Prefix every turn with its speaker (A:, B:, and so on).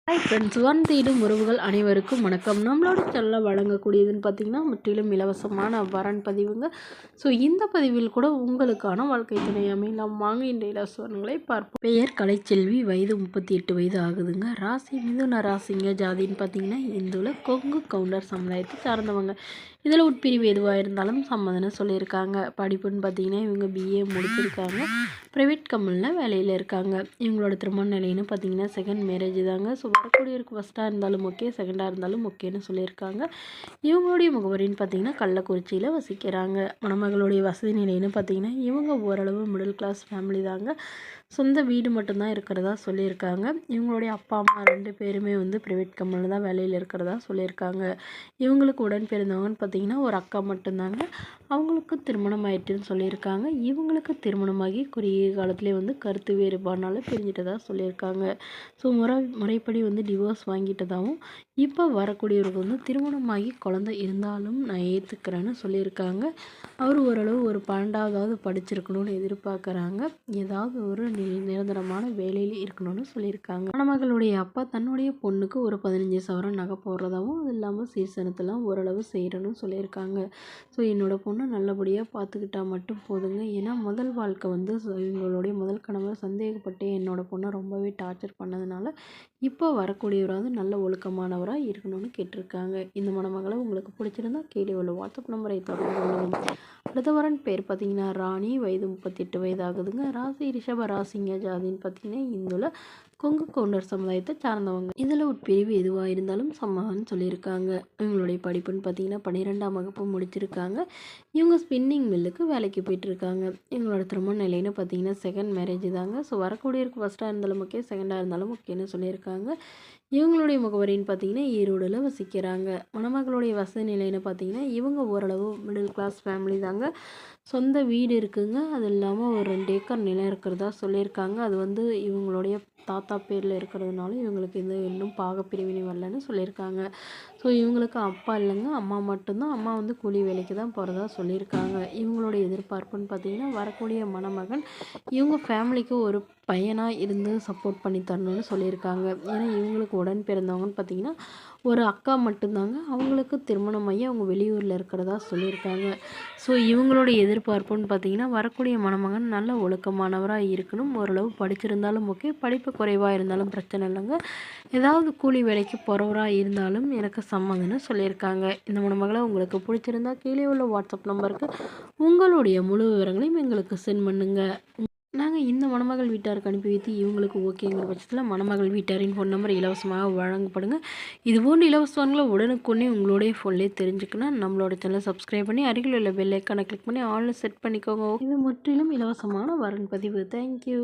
A: Hi friends, தேடும் உறவுகள் அனைவருக்கும் வணக்கம். நம்மளோட சேனலில் வழங்கக்கூடியதுன்னு பார்த்திங்கன்னா முற்றிலும் இலவசமான வரன் பதிவுங்க. ஸோ இந்த பதிவில் கூட உங்களுக்கான வாழ்க்கை துணை அமையலாம். வாங்க இந்த இலவசங்களை பார்ப்போம். பெயர் கலைச்செல்வி, வயது 38 வயது ஆகுதுங்க. ராசி மிதுன ராசிங்க. ஜாதின்னு பார்த்திங்கன்னா இந்துவில் கொங்கு கவுண்டர் சமுதாயத்தை சார்ந்தவங்க. இதில் உட்பிரிவு எதுவாக இருந்தாலும் சம்மதம்னு சொல்லியிருக்காங்க. படிப்புன்னு பார்த்திங்கன்னா இவங்க பிஏ முடிச்சிருக்காங்க. ப்ரைவேட் கம்பெனியில் வேலையில் இருக்காங்க. இவங்களோட திருமண நிலைன்னு பார்த்திங்கன்னா செகண்ட் மேரேஜ் தாங்க. ஸோ வரக்கூடியவருக்கு ஃபஸ்ட்டாக இருந்தாலும் ஓகே, செகண்டாக இருந்தாலும் ஓகேன்னு சொல்லியிருக்காங்க. இவங்களுடைய முகவரின்னு பார்த்திங்கன்னா கள்ளக்குறிச்சியில் வசிக்கிறாங்க. மணமகளுடைய வசதி நிலைன்னு பார்த்திங்கன்னா இவங்க ஓரளவு மிடில் கிளாஸ் ஃபேமிலி தாங்க. சொந்த வீடு மட்டும்தான் இருக்கிறதா சொல்லியிருக்காங்க. இவங்களுடைய அப்பா அம்மா 2 பேருமே ப்ரைவேட் கம்பெனியில் தான் வேலையில் இருக்கிறதா சொல்லியிருக்காங்க. இவங்களுக்கு உடன் பிறந்தவங்கன்னு பார்த்திங்கன்னா ஒரு அக்கா மட்டும்தாங்க. அவங்களுக்கு திருமணம் ஆயிட்டுன்னு சொல்லியிருக்காங்க. இவங்களுக்கு திருமணமாகி குறுகிய காலத்துலேயே கருத்து வேறுபாடுனால பிரிஞ்சிட்டதா சொல்லியிருக்காங்க. ஸோ முறைப்படி டிவோர்ஸ் வாங்கிட்டதாகவும் இப்போ வரக்கூடியவருக்கு திருமணமாகி குழந்தை இருந்தாலும் நான் ஏற்றுக்கிறேன்னு சொல்லியிருக்காங்க. அவர் ஓரளவு ஒரு 12வது படிச்சிருக்கணும்னு எதிர்பார்க்குறாங்க. ஏதாவது ஒரு நிரந்தரமான வேலையில் இருக்கணும்னு சொல்லியிருக்காங்க. மணமகளுடைய அப்பா தன்னுடைய பொண்ணுக்கு ஒரு 15 சவரன் நகை போடுறதாகவும் அது இல்லாமல் சீர்சனத்தெல்லாம் ஓரளவு செய்கிறேன்னு சொல்லியிருக்காங்க. ஸோ என்னோட பொண்ணை நல்லபடியாக பார்த்துக்கிட்டா மட்டும் போதுங்க. ஏன்னா முதல் வாழ்க்கை இவங்களுடைய முதல் கணவர் சந்தேகப்பட்டு என்னோட பொண்ணை ரொம்பவே டார்ச்சர் பண்ணதுனால இப்போ வரக்கூடியவராவது நல்ல ஒழுக்கமானவராக இருக்கணும்னு கேட்டிருக்காங்க. இந்த மணமகளை உங்களுக்கு பிடிச்சிருந்தா கீழே உள்ள வாட்ஸ்அப் நம்பரை தொடர்பு கொள்ளவும். அடுத்த வரன் பேர் பார்த்திங்கன்னா ராணி, வயது 38 வயது ஆகுதுங்க. ராசி ரிஷப ராசிங்க. ஜாதின்னு பார்த்திங்கன்னா இந்துல கொங்கு கவுண்டர் சமுதாயத்தை சார்ந்தவங்க. இதில் உட்பிரிவு எதுவாக இருந்தாலும் சம்மதம்னு சொல்லியிருக்காங்க. இவங்களுடைய படிப்புன்னு பார்த்திங்கன்னா 12ஆம் வகுப்பு முடிச்சிருக்காங்க. இவங்க ஸ்பின்னிங் மில்லுக்கு வேலைக்கு போயிட்டுருக்காங்க. இவங்களோட திருமண நிலைன்னு பார்த்திங்கன்னா செகண்ட் மேரேஜ் தாங்க. ஸோ வரக்கூடியவருக்கு ஃபஸ்ட்டாக இருந்தாலும் ஓகே, செகண்டாக இருந்தாலும் ஓகேன்னு சொல்லியிருக்காங்க. இவங்களுடைய முகவரின்னு பார்த்திங்கன்னா ஈரோடில் வசிக்கிறாங்க. மணமகளுடைய வசதி நிலைன்னு பார்த்திங்கன்னா இவங்க ஓரளவு மிடில் கிளாஸ் ஃபேமிலி தாங்க. சொந்த வீடு இருக்குங்க. அது இல்லாமல் ஒரு 2 ஏக்கர் நிலம் இருக்கிறதா சொல்லியிருக்காங்க. அது இவங்களுடைய தாத்தா பேரில் இருக்கிறதுனால இவங்களுக்கு இன்னும் பாகப்பிரிவினை வரலன்னு சொல்லியிருக்காங்க. ஸோ இவங்களுக்கு அப்பா இல்லைங்க, அம்மா மட்டும்தான். அம்மா கூலி வேலைக்கு தான் போகிறதா சொல்லியிருக்காங்க. இவங்களுடைய எதிர்பார்ப்புன்னு பார்த்திங்கன்னா வரக்கூடிய மணமகன் இவங்க ஃபேமிலிக்கு ஒரு பையனாக இருந்து சப்போர்ட் பண்ணி தரணும்னு சொல்லியிருக்காங்க. ஏன்னா இவங்களுக்கு உடன் பிறந்தவங்கன்னு பார்த்திங்கன்னா ஒரு அக்கா மட்டும்தாங்க. அவங்களுக்கு திருமணமாகி அவங்க வெளியூரில் இருக்கிறதா சொல்லியிருக்காங்க. ஸோ இவங்களுடைய எதிர்பார்ப்புன்னு பார்த்திங்கன்னா வரக்கூடிய மணமகன் நல்ல ஒழுக்கமானவராக இருக்கணும். ஓரளவு படிச்சிருந்தாலும் ஓகே, படிப்பு குறைவாக இருந்தாலும் பிரச்சனை இல்லைங்க. ஏதாவது கூலி வேலைக்கு போகிறவராக இருந்தாலும் எனக்கு சம்மதம்னு சொல்லியிருக்காங்க. இந்த மணமகளை உங்களுக்கு பிடிச்சிருந்தா கீழே உள்ள வாட்ஸ்அப் நம்பருக்கு உங்களுடைய முழு விவரங்களையும் எங்களுக்கு சென்ட் பண்ணுங்கள். நாங்கள் இந்த மணமகள் வீட்டாருக்கு அனுப்பி வைத்து இவங்களுக்கு ஓகேங்கிற பட்சத்தில் மணமகள் வீட்டாரின் ஃபோன் நம்பர் இலவசமாக வழங்கப்படுங்க. இதுபோன்று இலவசங்களை உடனுக்குடனே உங்களுடைய ஃபோன்லேயே தெரிஞ்சுக்கணும். நம்மளோட சேனலை சப்ஸ்கிரைப் பண்ணி அருகில் உள்ள பெல் ஐக்கானை கிளிக் பண்ணி ஆன்லைன் செட் பண்ணிக்கோங்க. இது முற்றிலும் இலவசமான வரன் பதிவு. தேங்க்யூ.